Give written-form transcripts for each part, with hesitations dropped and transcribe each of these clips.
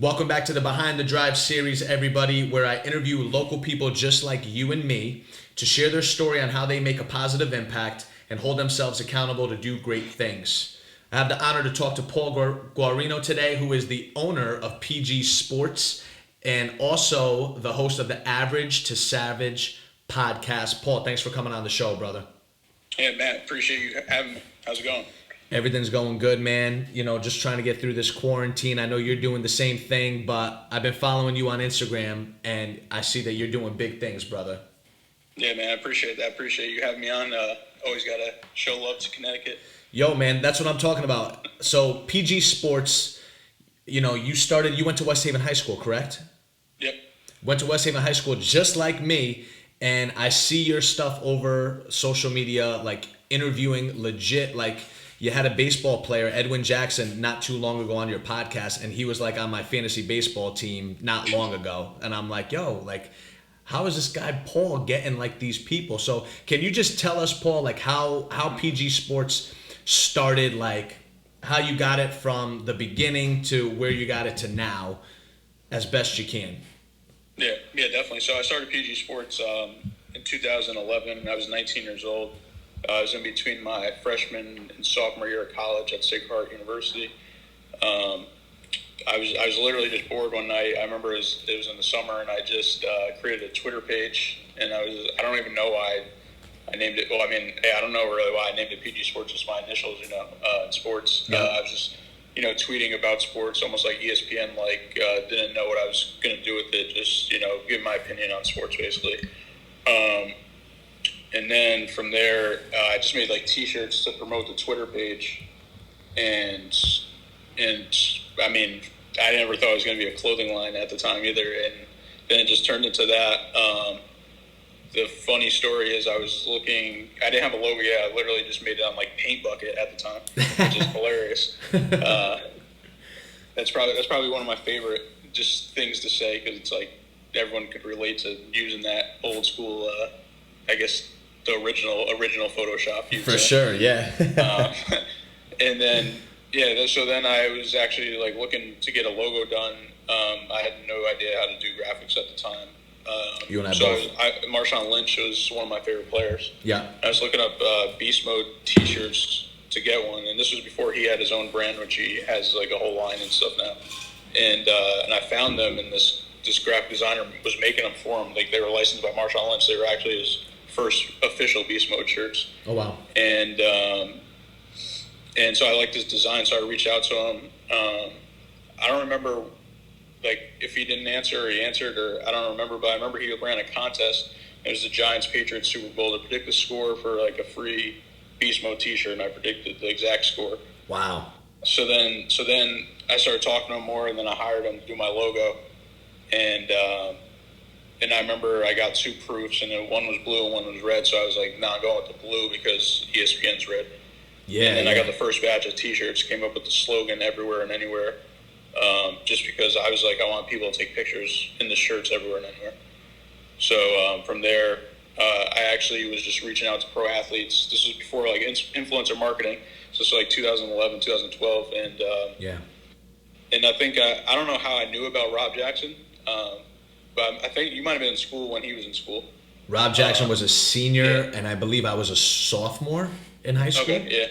Welcome back to the Behind the Drive series, everybody, where I interview local people just like you and me to share their story on how they make a positive impact and hold themselves accountable to do great things. I have the honor to talk to Paul Guarino today, who is the owner of PG Sports and also the host of the Average to Savage podcast. Paul, thanks for coming on the show, brother. Yeah, Matt, appreciate you having me. How's it going? Everything's going good, man. You know, just trying to get through this quarantine. I know you're doing the same thing, but I've been following you on Instagram, and I see that you're doing big things, brother. Yeah, man, I appreciate that. Appreciate you having me on. Always got to show love to Connecticut. Yo, man, that's what I'm talking about. So, PG Sports, you know, you went to West Haven High School, correct? Yep. Went to West Haven High School just like me, and I see your stuff over social media, like interviewing legit, like, you had a baseball player, Edwin Jackson, not too long ago on your podcast, and he was like on my fantasy baseball team not long ago. And I'm like, yo, like, how is this guy Paul getting like these people? So can you just tell us, Paul, like how PG Sports started, like how you got it from the beginning to where you got it to now, as best you can? Yeah, definitely. So I started PG Sports in 2011. I was 19 years old. I was in between my freshman and sophomore year of college at Sacred University. I was literally just bored one night. I remember it was in the summer, and I just created a Twitter page, and I don't even know why I named it. Well, I mean, I don't know really why I named it PG Sports, just my initials, in sports. Yeah. I was just, tweeting about sports, almost like ESPN, didn't know what I was going to do with it, just, give my opinion on sports, basically. And then from there, I just made like T-shirts to promote the Twitter page, and I mean, I never thought it was going to be a clothing line at the time either, and then it just turned into that. The funny story is, I didn't have a logo yet. I literally just made it on like Paint Bucket at the time, which is hilarious. That's probably one of my favorite just things to say, because it's like everyone could relate to using that old school. I guess the original Photoshop. For sure, yeah. And then, so then I was actually like looking to get a logo done. I had no idea how to do graphics at the time. You and I both. Marshawn Lynch was one of my favorite players. Yeah. I was looking up Beast Mode T-shirts to get one, and this was before he had his own brand, which he has like a whole line and stuff now. And I found them, and this graphic designer was making them for him. Like, they were licensed by Marshawn Lynch. They were actually his first official Beast Mode shirts. Oh, wow. And so I liked his design, so I reached out to him. I don't remember like if he didn't answer or he answered, or I don't remember, but I remember he ran a contest. It was the Giants-Patriots Super Bowl to predict the score for like a free Beast Mode T-shirt, and I predicted the exact score. Wow. So then I started talking to him more, and then I hired him to do my logo. And I remember I got two proofs, and then one was blue and one was red. So I was like, I'm going with the blue because ESPN's red. Yeah. And then I got the first batch of T-shirts, came up with the slogan "Everywhere and Anywhere," just because I was like, I want people to take pictures in the shirts everywhere and anywhere. So from there, I actually was just reaching out to pro athletes. This was before like influencer marketing. So this was like 2011, 2012, and yeah. And I think I don't know how I knew about Rob Jackson, but I think you might have been in school when he was in school. Rob Jackson was a senior, and I believe I was a sophomore in high school. Okay, yeah.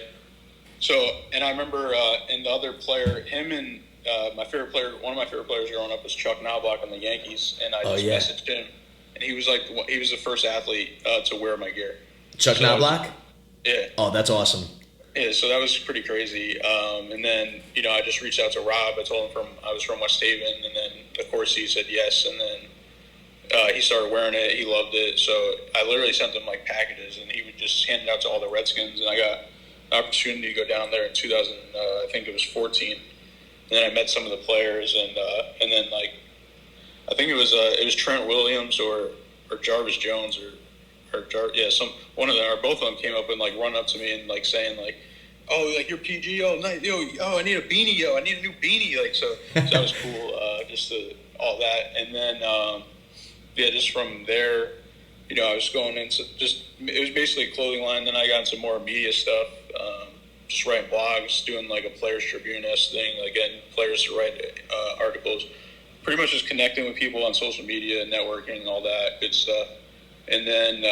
So, and I remember, and the other player, him and one of my favorite players growing up was Chuck Knobloch on the Yankees, and I just messaged him, and he was the first athlete to wear my gear. Chuck Knobloch? Yeah. Oh, that's awesome. Yeah, so that was pretty crazy. And then, I just reached out to Rob. I told him I was from West Haven, and then, of course, he said yes, and then he started wearing it. He loved it. So I literally sent him, like, packages, and he would just hand it out to all the Redskins, and I got an opportunity to go down there in 2000, I think it was 14. And then I met some of the players, and then, like, I think it was Trent Williams or Jarvis Jones one of them or both of them came up and, like, run up to me and, like, saying, like, oh, like, you're PG, oh, nice, I need a beanie, I need a new beanie, like, so that was cool, all that, and then, just from there, I was going into it was basically a clothing line, then I got into more media stuff, just writing blogs, doing, like, a Players Tribune-esque thing, like, getting players to write articles. Pretty much just connecting with people on social media, networking, all that good stuff. And then,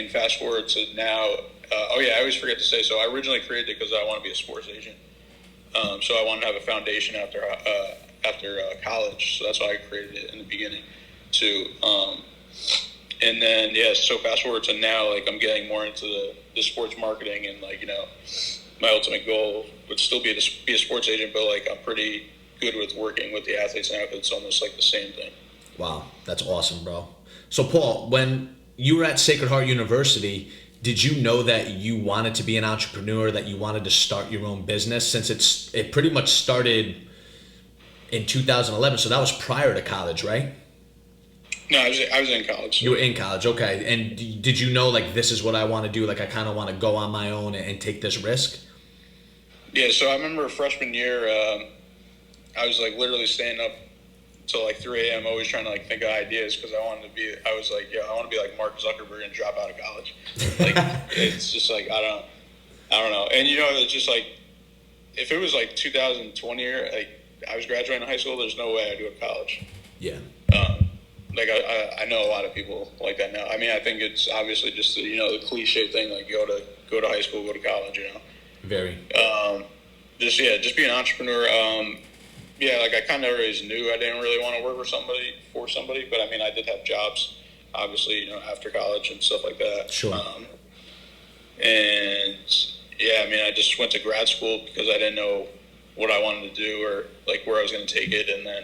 fast forward to now. I always forget to say, so I originally created it because I want to be a sports agent. So I wanted to have a foundation after college. So that's why I created it in the beginning, too. And then, so fast forward to now, like, I'm getting more into the sports marketing, and, like, my ultimate goal would still be to be a sports agent, but, like, I'm pretty good with working with the athletes now. It's almost like the same thing. Wow, that's awesome, bro. So, Paul, when you were at Sacred Heart University, did you know that you wanted to be an entrepreneur, that you wanted to start your own business? Since it pretty much started in 2011, so that was prior to college, right? No, I was in college. You were in college, okay. And did you know, like, this is what I want to do? Like, I kind of want to go on my own and take this risk? Yeah, so I remember freshman year, I was, like, literally staying up till, like, 3 a.m. always trying to, like, think of ideas because I want to be like Mark Zuckerberg and drop out of college. Like, it's just, like, I don't know. And, it's just, like, if it was, like, 2020 year, like, I was graduating high school, there's no way I'd go to college. Yeah. Like, I know a lot of people like that now. I mean, I think it's obviously just the cliche thing, like go to high school, go to college. Very. Just be an entrepreneur. Like I kind of always knew I didn't really want to work for somebody, but I mean, I did have jobs, obviously, after college and stuff like that. Sure. I just went to grad school because I didn't know what I wanted to do or like where I was going to take it, and then.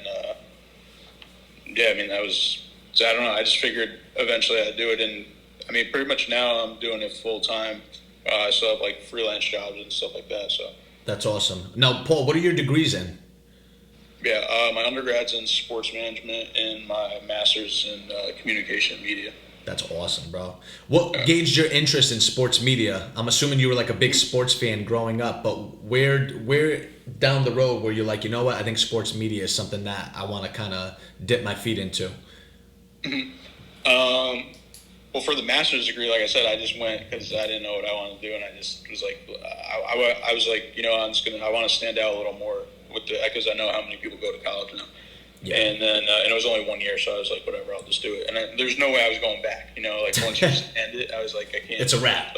That was, so I don't know, I just figured eventually I'd do it, and I mean, pretty much now I'm doing it full time. I still have like freelance jobs and stuff like that, so. That's awesome. Now, Paul, what are your degrees in? My undergrad's in sports management and my master's in communication media. That's awesome, bro. What gauged your interest in sports media? I'm assuming you were like a big sports fan growing up, but where down the road where you're like, you know what, I think sports media is something that I want to kind of dip my feet into? Mm-hmm. Well, for the master's degree, like I said, I just went because I didn't know what I wanted to do, and I just was like, I was like, I want to stand out a little more with because I know how many people go to college now. Yeah. And then and it was only 1 year, so I was like, whatever, I'll just do it. And there's no way I was going back. Like once you just end it, I was like, I can't. It's a wrap.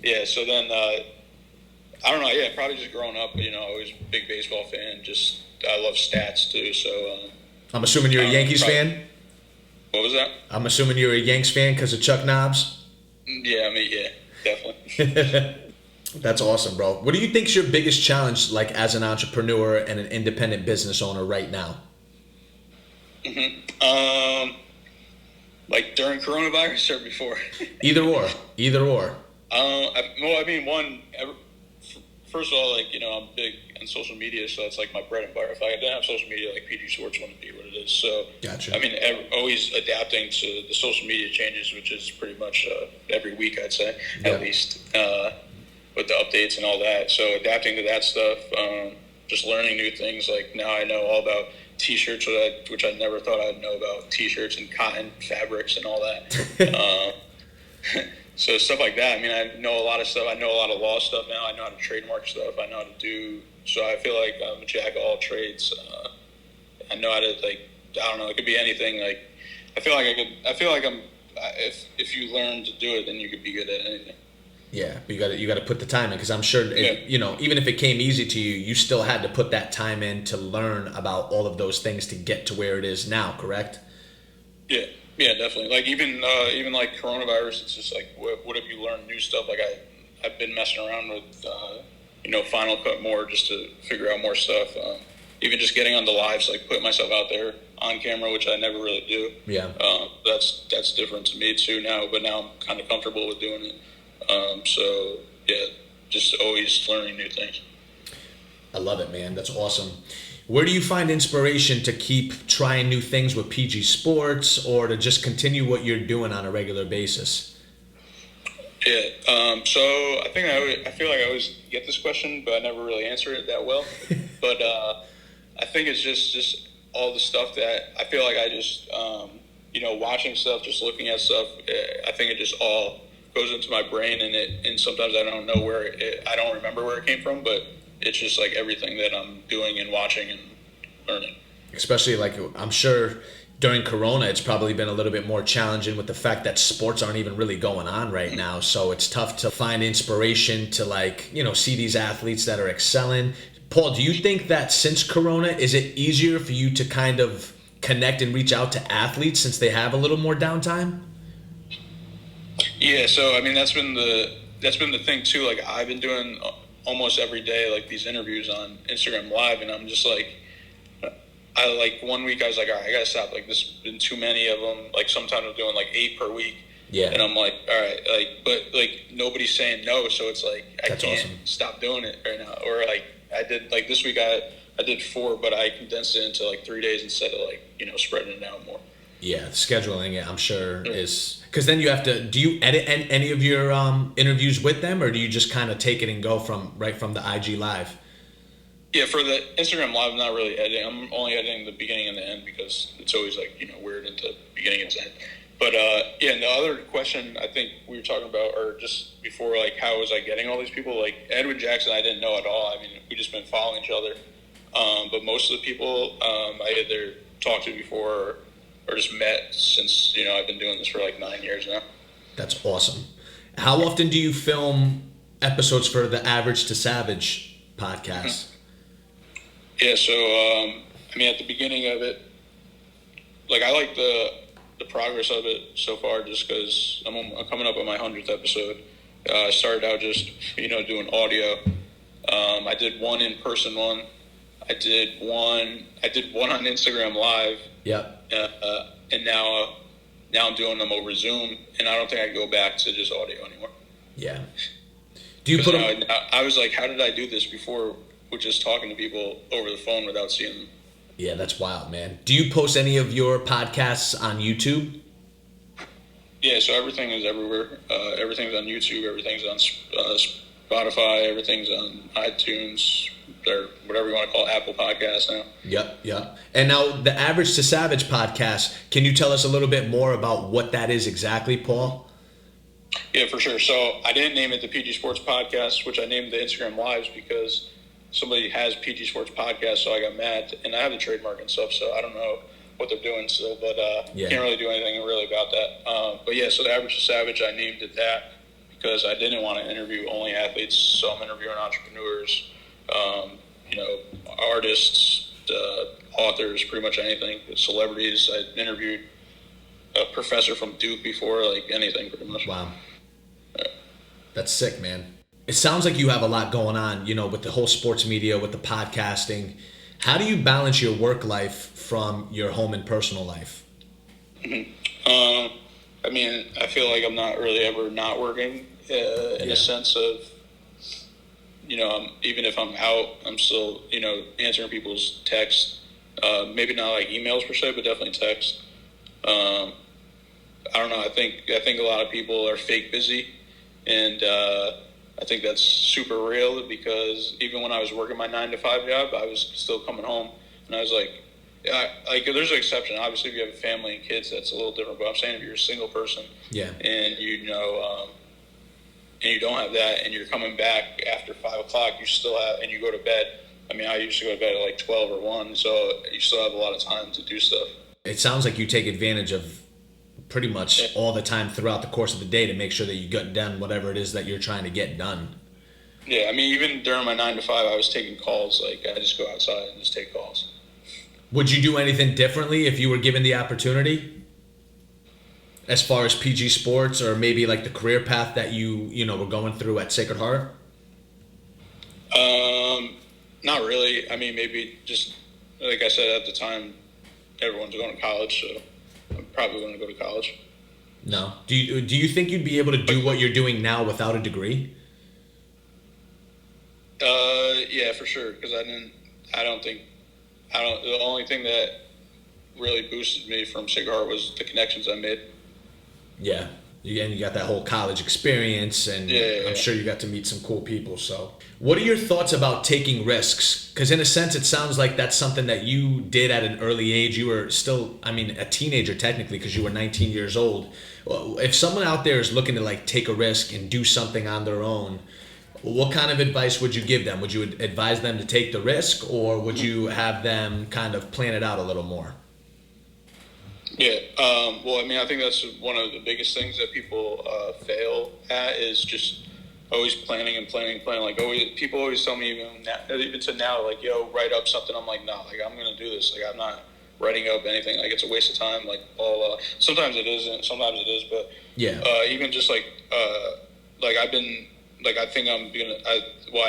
Yeah. So then I don't know. Yeah, probably just growing up. Always a big baseball fan. Just I love stats too. So I'm assuming you're a Yankees fan. What was that? I'm assuming you're a Yanks fan because of Chuck Knobs. Yeah, definitely. That's awesome, bro. What do you think's your biggest challenge, like as an entrepreneur and an independent business owner right now? Mm-hmm. Like during coronavirus or before? Either or. First of all, like, I'm big on social media, so it's like my bread and butter. If I didn't have social media, like PG Sports wouldn't be what it is. So, gotcha. I mean, always adapting to the social media changes, which is pretty much every week, I'd say, at least, with the updates and all that. So adapting to that stuff, just learning new things. Like now I know all about T-shirts, which I never thought I'd know about T-shirts and cotton fabrics and all that. So stuff like that. I mean, I know a lot of stuff. I know a lot of law stuff now. I know how to trademark stuff. I know how to do. So I feel like I'm a jack of all trades. I know how to, like, I don't know. It could be anything. Like, I feel like I'm. If you learn to do it, then you could be good at anything. Yeah, but you got to put the time in, because I'm sure even if it came easy to you, you still had to put that time in to learn about all of those things to get to where it is now. Correct? Yeah, definitely. Like even like coronavirus, it's just like what have you learned new stuff? Like I've been messing around with Final Cut more just to figure out more stuff. Even just getting on the lives, like putting myself out there on camera, which I never really do. Yeah. That's different to me too now, but now I'm kind of comfortable with doing it. So yeah, just always learning new things. I love it, man. That's awesome. Where do you find inspiration to keep trying new things with PG Sports, or to just continue what you're doing on a regular basis? Yeah. So I feel like I always get this question, but I never really answer it that well. But I think it's just all the stuff that I feel like I just watching stuff, just looking at stuff. I think it just all goes into my brain, and sometimes I don't know I don't remember where it came from, but it's just like everything that I'm doing and watching and learning. Especially like I'm sure during Corona, it's probably been a little bit more challenging with the fact that sports aren't even really going on right now. So it's tough to find inspiration to like, see these athletes that are excelling. Paul, do you think that since Corona, is it easier for you to kind of connect and reach out to athletes since they have a little more downtime? Yeah, so I mean that's been the thing too. Like I've been doing almost every day like these interviews on Instagram Live, and I'm just like, I like 1 week I was like, all right, I gotta stop. Like there's been too many of them. Like sometimes I'm doing like 8 per week. Yeah. And I'm like, all right, like, but like nobody's saying no, so it's like I That's can't awesome. stop doing it right now. Or like I did like this week I did 4, but I condensed it into like 3 days instead of like spreading it out more. Yeah, scheduling it, I'm sure, is because then you have to. Do you edit any of your interviews with them, or do you just kind of take it and go right from the IG Live? Yeah, for the Instagram Live, I'm not really editing. I'm only editing the beginning and the end because it's always like weird into beginning and end. But yeah, and the other question I think we were talking about, or just before, like how was I getting all these people? Like Edwin Jackson, I didn't know at all. I mean, we just been following each other. But most of the people I either talked to before or just met since I've been doing this for like 9 years now. That's awesome. How often do you film episodes for the Average to Savage podcast? Yeah, so I mean, at the beginning of it, like I like the progress of it so far, just because I'm coming up on my 100th episode. I started out just doing audio. I did one in-person one. I did one on Instagram Live. Yep. And now I'm doing them over Zoom, and I don't think I can go back to just audio anymore. Yeah. Do you put them? I was like, how did I do this before with just talking to people over the phone without seeing them? Yeah, that's wild, man. Do you post any of your podcasts on YouTube? Yeah, so everything is everywhere. Everything's on YouTube. Everything's on Spotify. Everything's on iTunes, or whatever you want to call it, Apple Podcasts now. Yep. And now the Average to Savage podcast, can you tell us a little bit more about what that is exactly, Paul? Yeah, for sure. So I didn't name it the PG Sports Podcast, which I named the Instagram Lives because somebody has PG Sports Podcast, so I got mad. And I have the trademark and stuff, so I don't know what they're doing still, but can't really do anything really about that. But yeah, so the Average to Savage, I named it that because I didn't want to interview only athletes, so I'm interviewing entrepreneurs, artists, authors, pretty much anything, celebrities. I interviewed a professor from Duke before, like anything pretty much. Wow. That's sick, man. It sounds like you have a lot going on, with the whole sports media, with the podcasting. How do you balance your work life from your home and personal life? Mm-hmm. I mean, I feel like I'm not really ever not working in a sense of, even if I'm out, I'm still, answering people's texts. Maybe not like emails per se, but definitely text. I don't know. I think a lot of people are fake busy, and I think that's super real because even when I was working my 9-to-5 job, I was still coming home, and I was like, there's an exception. Obviously, if you have a family and kids, that's a little different. But I'm saying if you're a single person, and and you don't have that, and you're coming back after 5 o'clock, you still have, and you go to bed. I mean, I used to go to bed at like 12 or 1, so you still have a lot of time to do stuff. It sounds like you take advantage of pretty much all the time throughout the course of the day to make sure that you get done whatever it is that you're trying to get done. Yeah, I mean, even during my 9-to-5, I was taking calls. Like, I just go outside and just take calls. Would you do anything differently if you were given the opportunity? As far as PG Sports or maybe like the career path that you were going through at Sacred Heart? Not really. I mean, maybe just, like I said, at the time, everyone's going to college, so I'm probably going to go to college. No. Do you think you'd be able to do what you're doing now without a degree? Yeah, for sure. Because the only thing that really boosted me from Sacred Heart was the connections I made. Yeah. And you got that whole college experience, and I'm sure you got to meet some cool people. So what are your thoughts about taking risks? Because in a sense, it sounds like that's something that you did at an early age. You were still, a teenager technically because you were 19 years old. If someone out there is looking to like take a risk and do something on their own, What kind of advice would you give them? Would you advise them to take the risk, or would you have them kind of plan it out a little more? Yeah. Well, I mean, I think that's one of the biggest things that people fail at is just always planning and planning and planning. Like, people always tell me, even to now, like, yo, write up something. I'm like, no, like, I'm going to do this. Like, I'm not writing up anything. Like, it's a waste of time. Like, sometimes it isn't, sometimes it is. But yeah, even just like I've been, like, I think I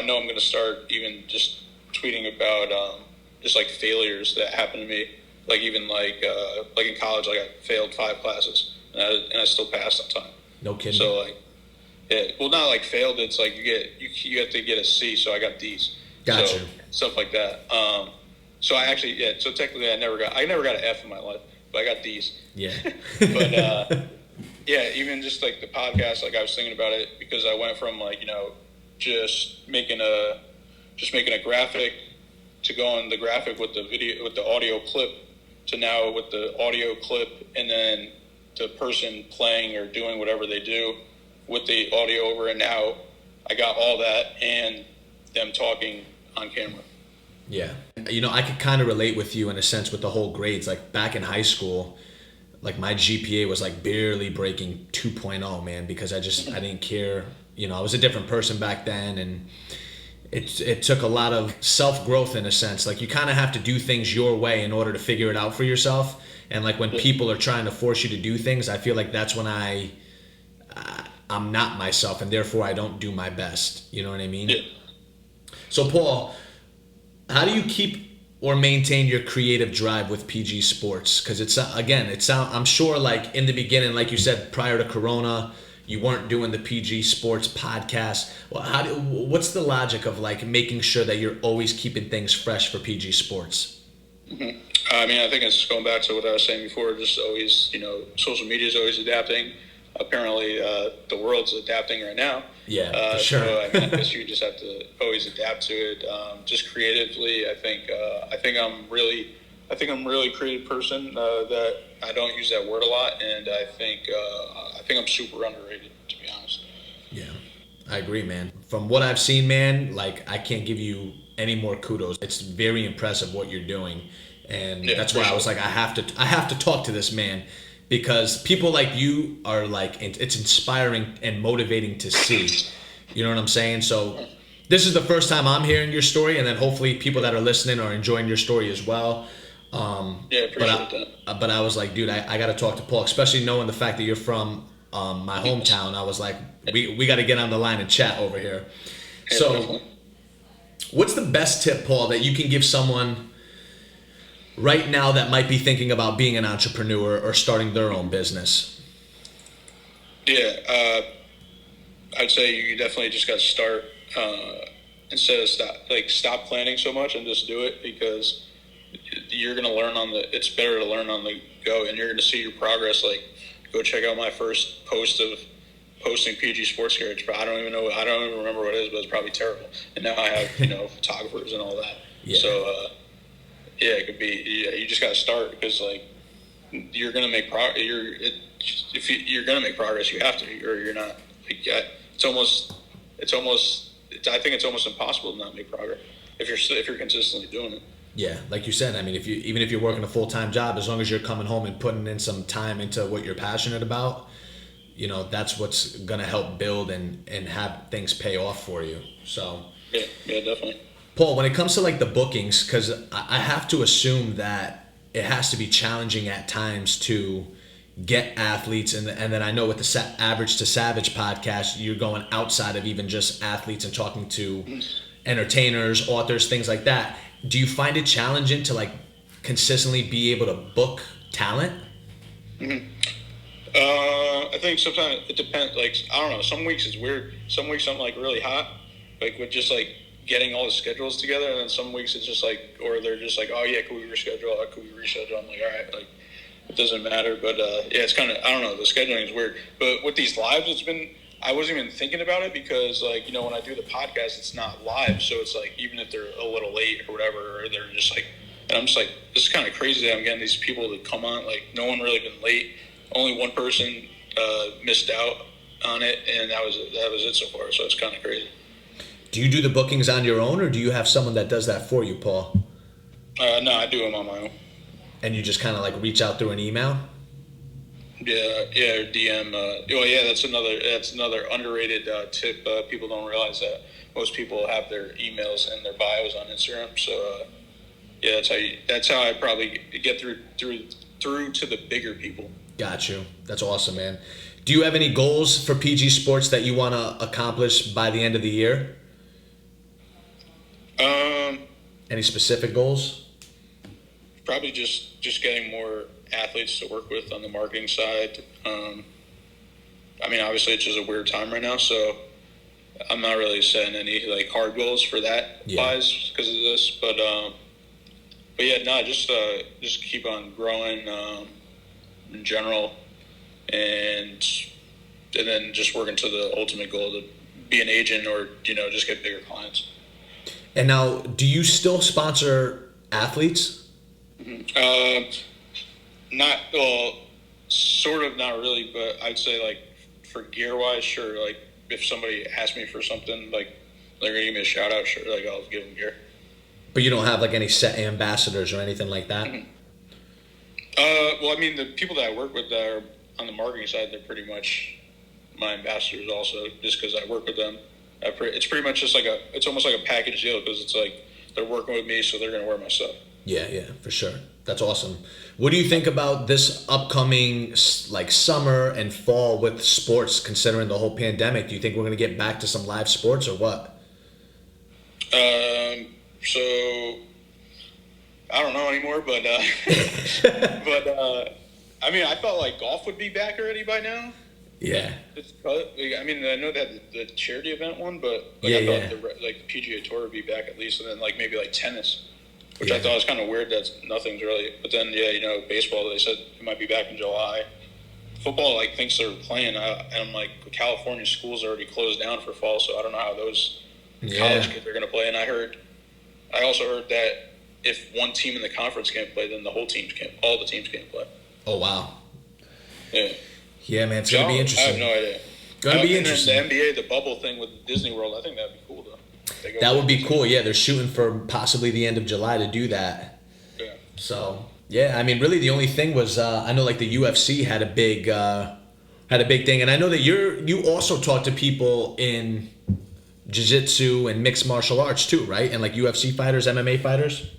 know I'm going to start even just tweeting about just like failures that happened to me. Like, even like in college, like, I failed 5 classes and I still passed on time. No kidding. So, like, yeah, well, not like failed. It's like you have to get a C, so I got D's. Gotcha. So, stuff like that. So I actually, so technically I never got an F in my life, but I got D's. Yeah. But yeah, even just like the podcast, like, I was thinking about it because I went from, like, just making a graphic to go on the graphic with the audio clip to now with the audio clip and then the person playing or doing whatever they do with the audio over, and now I got all that and them talking on camera. Yeah. I could kind of relate with you in a sense with the whole grades. Like, back in high school, like, my GPA was like barely breaking 2.0, man, because I didn't care. I was a different person back then, and it took a lot of self-growth in a sense. Like, you kind of have to do things your way in order to figure it out for yourself. And, like, when people are trying to force you to do things, I feel like that's when I'm not myself, and therefore I don't do my best. You know what I mean? Yeah. So, Paul, how do you keep or maintain your creative drive with PG Sports? Because I'm sure, like, in the beginning, like you said, prior to Corona, you weren't doing the PG Sports podcast. Well, what's the logic of, like, making sure that you're always keeping things fresh for PG Sports? Mm-hmm. I mean, I think it's going back to what I was saying before. Just always, social media is always adapting. Apparently, the world's adapting right now. Yeah, for sure. So I guess you just have to always adapt to it. Just creatively, I think I'm really a creative person. That I don't use that word a lot, and I think I'm super underrated, to be honest. Yeah, I agree, man. From what I've seen, man, like, I can't give you any more kudos. It's very impressive what you're doing, and that's why I was like, I have to talk to this man, because people like you are, like, it's inspiring and motivating to see. You know what I'm saying? So this is the first time I'm hearing your story, and then hopefully people that are listening are enjoying your story as well. Appreciate that. But I was like, dude, I got to talk to Paul, especially knowing the fact that you're from my hometown. I was like, we got to get on the line and chat over here. Yeah, so definitely. What's the best tip, Paul, that you can give someone right now that might be thinking about being an entrepreneur or starting their own business? Yeah, I'd say you definitely just got to start instead of stop planning so much and just do it, because you're going to learn it's better to learn on the go, and you're going to see your progress. Like, go check out my first post of posting PG Sports Carriage, but I don't even remember what it is, but it's probably terrible. And now I have, photographers and all that. Yeah. So, it could be, you just got to start, because, like, you're going to make progress. If you're going to make progress, you have to, or you're not. Like, I think it's almost impossible to not make progress if you're consistently doing it. Yeah, like you said, I mean, even if you're working a full-time job, as long as you're coming home and putting in some time into what you're passionate about, that's what's gonna help build and have things pay off for you. So yeah, definitely. Paul, when it comes to, like, the bookings, because I have to assume that it has to be challenging at times to get athletes, and then I know with the Average to Savage podcast, you're going outside of even just athletes and talking to entertainers, authors, things like that. Do you find it challenging to, like, consistently be able to book talent? Mm-hmm. I think sometimes it depends. Like, I don't know. Some weeks it's weird. Some weeks I'm, like, really hot, like, with just, like, getting all the schedules together, and then some weeks it's just like, or they're just like, oh yeah, can we reschedule? Can we reschedule? I'm like, all right, like, it doesn't matter. But it's kind of, I don't know. The scheduling is weird. But with these lives, I wasn't even thinking about it, because, like, when I do the podcast, it's not live. So it's like, even if they're a little late or whatever, or they're just like, and I'm just like, this is kind of crazy that I'm getting these people to come on. Like, no one really been late. Only one person missed out on it, and that was it so far. So it's kind of crazy. Do you do the bookings on your own, or do you have someone that does that for you, Paul? No, I do them on my own. And you just kind of like reach out through an email? Yeah, or DM. Well, yeah, that's another underrated tip. People don't realize that most people have their emails and their bios on Instagram. So yeah, that's how I probably get through to the bigger people. Got you. That's awesome, man. Do you have any goals for PG Sports that you want to accomplish by the end of the year? Any specific goals? Probably just getting more athletes to work with on the marketing side. I mean, obviously it's just a weird time right now, so I'm not really setting any like hard goals for that wise because of this. But yeah, no, just keep on growing in general, and then just working to the ultimate goal to be an agent or just get bigger clients. And now, do you still sponsor athletes? Not well, sort of, not really, but I'd say like for gear wise, sure. Like if somebody asks me for something, like they're gonna give me a shout out, sure. Like I'll give them gear. But you don't have like any set ambassadors or anything like that? Well, I mean, the people that I work with that are on the marketing side, they're pretty much my ambassadors also, just because I work with them. It's pretty much just it's almost like a package deal because it's like they're working with me, so they're gonna wear my stuff. Yeah, for sure. That's awesome. What do you think about this upcoming like summer and fall with sports, considering the whole pandemic? Do you think we're going to get back to some live sports or what? So I don't know anymore, but I mean, I felt like golf would be back already by now. Yeah. I mean, I know that the charity event one, but I thought the PGA Tour would be back at least, and then like maybe like tennis. Which I thought was kind of weird that nothing's really. But then, baseball, they said it might be back in July. Football, thinks they're playing. And I'm like, California schools are already closed down for fall, so I don't know how those college kids are going to play. And I also heard that if one team in the conference can't play, then all the teams can't play. Oh, wow. Yeah. Yeah, man, it's going to be interesting. I have no idea. Going to be interesting. And the NBA, the bubble thing with Disney World, I think that'd be cool, though. That would be cool. Yeah, they're shooting for possibly the end of July to do that. Yeah. So yeah, I mean, really, the only thing was I know like the UFC had a big thing, and I know that you also talk to people in jiu-jitsu and mixed martial arts too, right? And like UFC fighters, MMA fighters.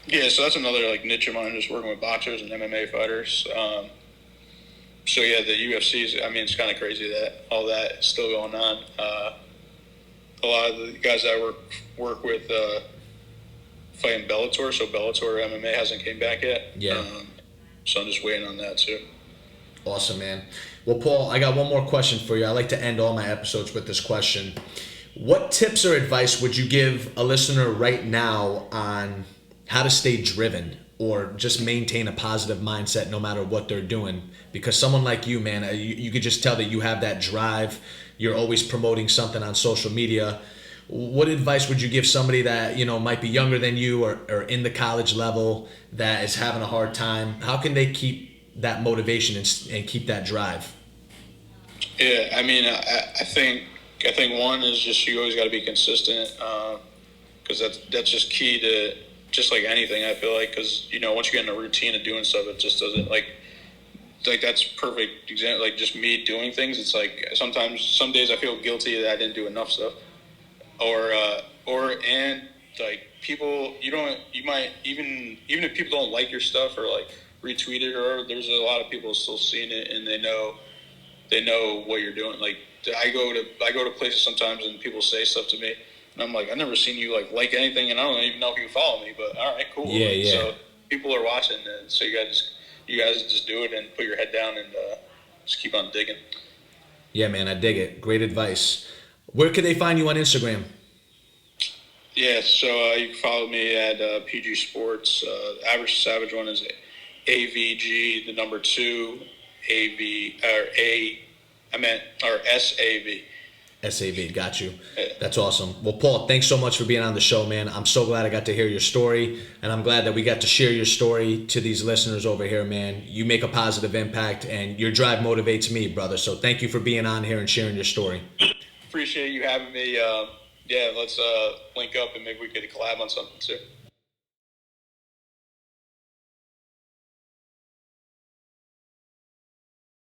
Yeah, so that's another niche of mine, just working with boxers and MMA fighters. So yeah, the UFC's. I mean, it's kind of crazy that all that is still going on. A lot of the guys that I work with fight in Bellator, so Bellator MMA hasn't came back yet. Yeah. So I'm just waiting on that too. Awesome, man. Well, Paul, I got one more question for you. I like to end all my episodes with this question. What tips or advice would you give a listener right now on how to stay driven or just maintain a positive mindset no matter what they're doing? Because someone like you, man, you could just tell that you have that drive. You're always promoting something on social media. What advice would you give somebody that, might be younger than you or in the college level that is having a hard time? How can they keep that motivation and keep that drive? Yeah, I mean, I think one is just you always got to be consistent because that's just key to just like anything, I feel like, because, once you get in a routine of doing stuff, it just doesn't that's perfect example. Like just me doing things, it's like some days I feel guilty that I didn't do enough stuff, and people, you might even if people don't like your stuff or retweet it, or there's a lot of people still seeing it and they know what you're doing. Like I go to places sometimes and people say stuff to me and I'm like, I've never seen you like anything, and I don't even know if you follow me, but all right, cool. Yeah. So people are watching, and so you guys just do it and put your head down and just keep on digging. Yeah, man, I dig it. Great advice. Where can they find you on Instagram? Yeah, so you can follow me at PG Sports. Average Savage one is AVG, the number 2, SAV. SAV, got you. That's awesome. Well, Paul, thanks so much for being on the show, man. I'm so glad I got to hear your story, and I'm glad that we got to share your story to these listeners over here, man. You make a positive impact, and your drive motivates me, brother. So thank you for being on here and sharing your story. Appreciate you having me. Yeah, let's link up and maybe we could collab on something too.